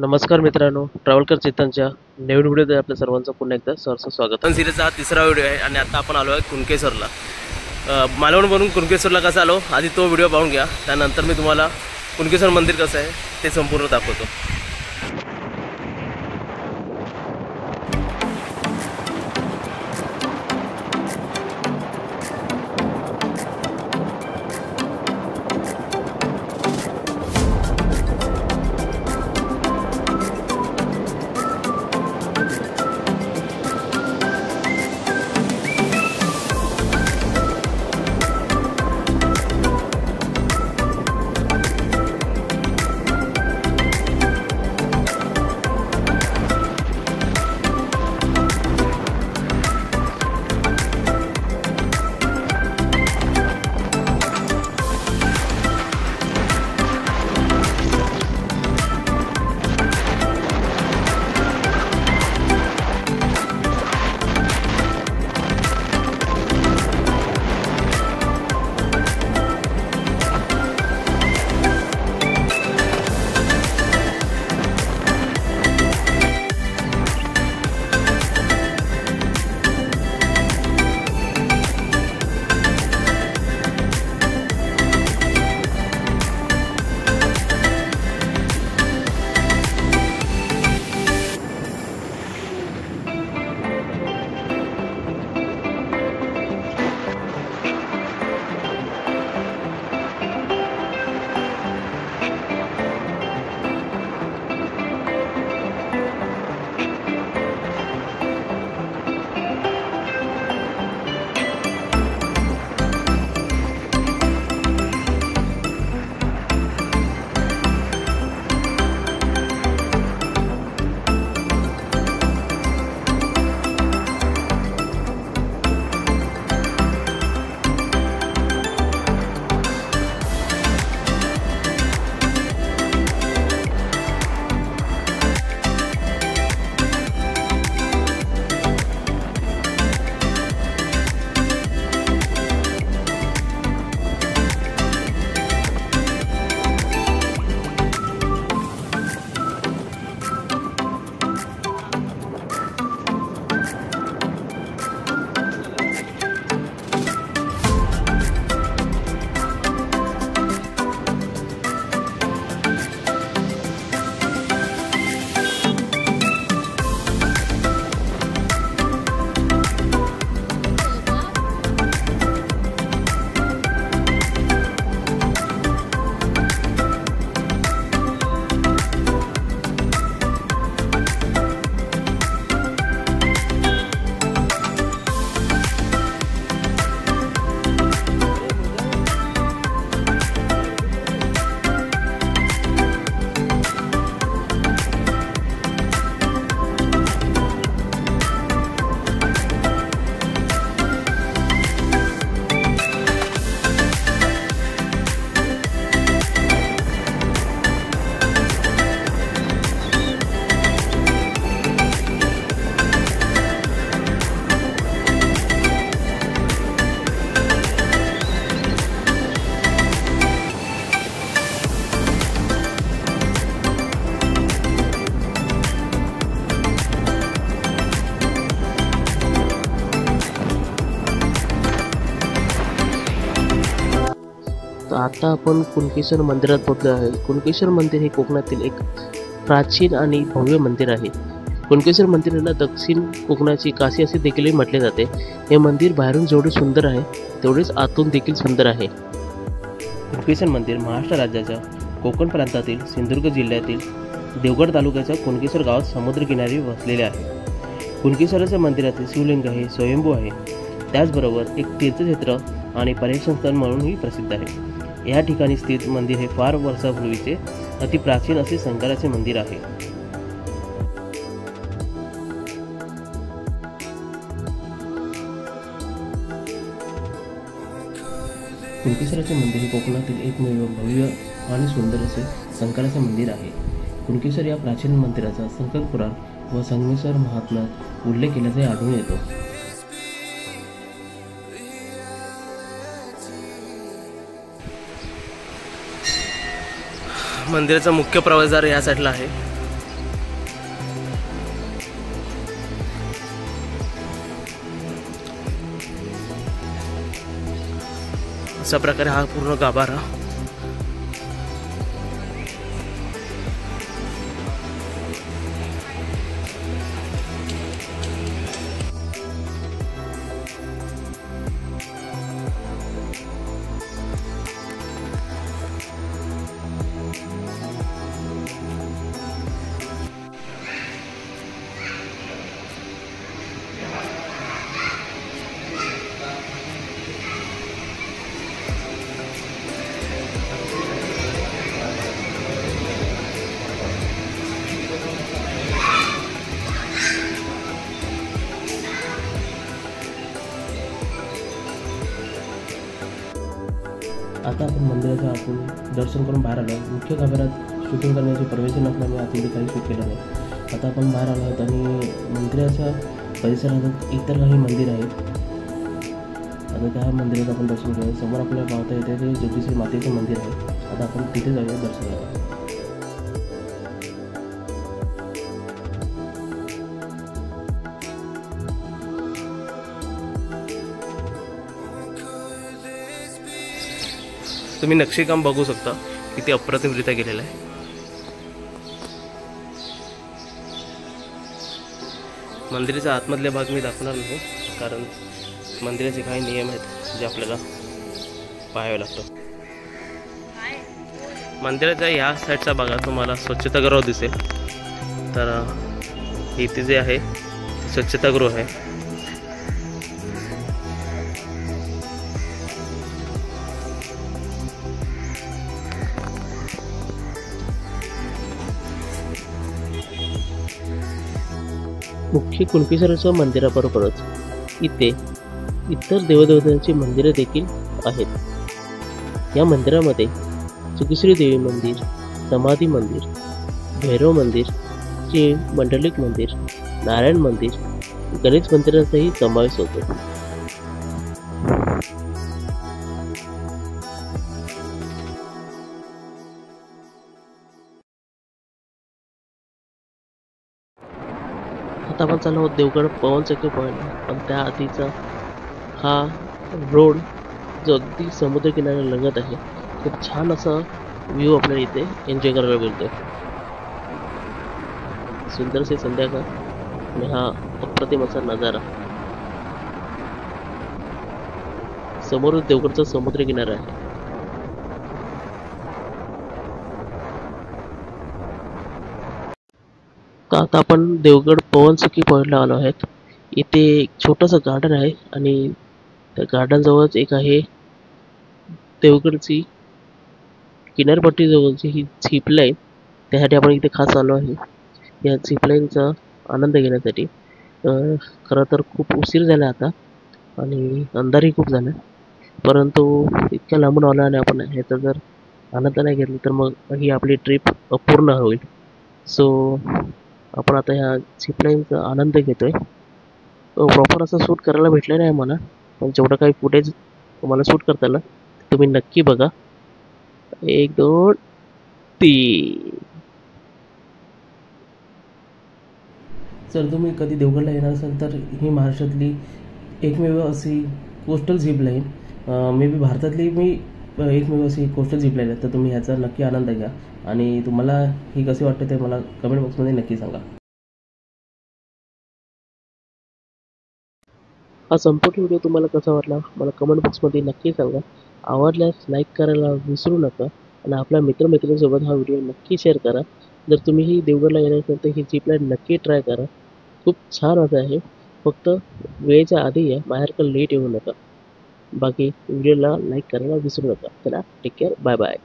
नमस्कार मित्रांनो, ट्रॅव्हलकर चेतनच्या नवीन व्हिडिओमध्ये आपल्या सर्वांचं पुन्हा एकदा सहर्ष स्वागत आहे। सिरीजचा हा तिसरा व्हिडिओ आहे आणि आता आपण आलो आहे कुणकेश्वरला। मालवणवरून कुणकेश्वरला कसा आलो आधी तो व्हिडिओ पाहून घ्या, त्यानंतर मी तुम्हाला कुणकेश्वर मंदिर कसं आहे ते संपूर्ण दाखवतो। तर आता आपण कुणकेश्वर मंदिरात पोहोचलो आहे। कुणकेश्वर मंदिर हे कोकणातील एक प्राचीन आणि भव्य मंदिर आहे। कुणकेश्वर मंदिराला दक्षिण कोकणाची काशी असे देखील म्हटले जाते। हे मंदिर बाहेरून जेवढे सुंदर आहे तेवढेच आतून देखील सुंदर आहे। कुणकेश्वर मंदिर महाराष्ट्र राज्याच्या कोकण प्रांतातील सिंधुदुर्ग जिल्ह्यातील देवगड तालुक्याच्या कुणकेश्वर गावात समुद्रकिनारी वसलेले आहे। कुणकेश्वराच्या मंदिरातील शिवलिंग हे स्वयंभू आहे, त्याचबरोबर एक तीर्थक्षेत्र आणि पर्यटन स्थळ म्हणूनही प्रसिद्ध आहे। या ठिकाणी स्थित मंदिर हे फार वर्षापूर्वीचे अतिप्राचीन असे शंकराचे मंदिर आहे। कुणकेश्वराचे मंदिर हे कोकणातील एकमेव भव्य आणि सुंदर असे शंकराचे मंदिर आहे। कुणकेश्वर या प्राचीन मंदिराचा संकल्प पुराण व संगमेश्वर महात्म्यात उल्लेख केल्याचे आढळून येतो। मंदिराचा मुख्य प्रवेशद्वार या साईडला आहे। अशा प्रकारे हा पूर्ण गाभारा आता आपण मंदिराच्या आतून दर्शन करून बाहेर आलो. मुख्य गाभाऱ्यात शूटिंग करण्याची परमिशन नसल्यामुळे आतमध्ये काही शूट केलं नाही. आता आपण बाहेर आलो आहोत आणि मंदिराच्या परिसरात इतर काही मंदिर आहेत. आता त्या मंदिरात आपण दर्शन करूया. समोर आपल्याला पाहता येते ते जोगेश्वरी मातेचे मंदिर आहे. आता आपण तिथे जाऊया दर्शनाला. तुम्ही नक्षीकाम बघू शकता, किती अप्रतिमरित्या केलेलं आहे. मंदिराचा आतमधले भाग मी दाखवणार नाही, कारण मंदिराचे काही नियम आहेत जे आपल्याला पाहावे लागतात. मंदिराच्या ह्या साईडचा भागात तुम्हाला स्वच्छतागृह दिसेल. तर इथे जे आहे स्वच्छतागृह आहे. मुख्य कुणकेश्वराच्या मंदिराबरोबरच इथे इतर देवदेवतांची मंदिरं देखील आहेत. या मंदिरामध्ये जोगेश्वरी देवी मंदिर, समाधी मंदिर, भैरव मंदिर, मंडलिक मंदिर, नारायण मंदिर, गणेश मंदिराचाही समावेश होतो. आता आपण चाललो आहोत देवगड पवनचक्की पॉईंट. पण त्या आधीचा हा रोड जो अगदी समुद्रकिनाऱ्याला लगत आहे. खूप छान असा व्ह्यू आपल्याला इथे एन्जॉय करायला मिळतोय. सुंदरसे संध्याकाळ आणि हा अप्रतिम असा नजारा. समोर देवगडचा समुद्रकिनारा आहे. तर आता आपण देवगड पवनचक्की पॉईंटला आलो आहेत. इथे एक छोटंसं गार्डन आहे आणि त्या गार्डन जवळच एक आहे देवगडची किनारपट्टी जवळची ही झिप लाईन. त्यासाठी आपण इथे खास आलो आहे या झिप लाईनचा आनंद घेण्यासाठी. खरं तर खूप उशीर झाला आता आणि अंधारही खूप झाला, परंतु इतक्या लांबून आलो आणि आपण ह्याचा जर आनंद नाही घेतला तर मग ही आपली ट्रिप अपूर्ण होईल. सो आपण आता ह्या झिपलाईनचा आनंद घेतोय. प्रॉपर असं शूट करायला भेटलं नाही मला, पण जेवढं काही फुटेज तुम्हाला शूट करता आलं तुम्ही नक्की बघा. 1 2 3. जर तुम्ही कधी देवगडला येणार असाल तर ही महाराष्ट्रातली एकमेव अशी coastal zip line, may be भारतातली एकमेव अशी कोस्टल झिप लाईन आहे. तर तुम्ही ह्याचा नक्की आनंद घ्या आणि तुम्हाला ही कशी वाटते ते मला कमेंट बॉक्समध्ये नक्की सांगा. हा संपूर्ण व्हिडिओ तुम्हाला कसा वाटला मला कमेंट बॉक्समध्ये नक्की सांगा. आवडल्यास लाईक करायला विसरू नका आणि आपल्या मित्रमैत्रिणींसोबत हा व्हिडिओ नक्की शेअर करा. जर तुम्हीही देवगडला येणार असाल तर ही झिप लाईन नक्की ट्राय करा. खूप छान असं आहे. फक्त वेळेच्या आधी या, बाहेर का लेट येऊ नका. बाकी व्हिडिओला लाईक करायला विसरू नका. चला, टेक केअर, बाय बाय.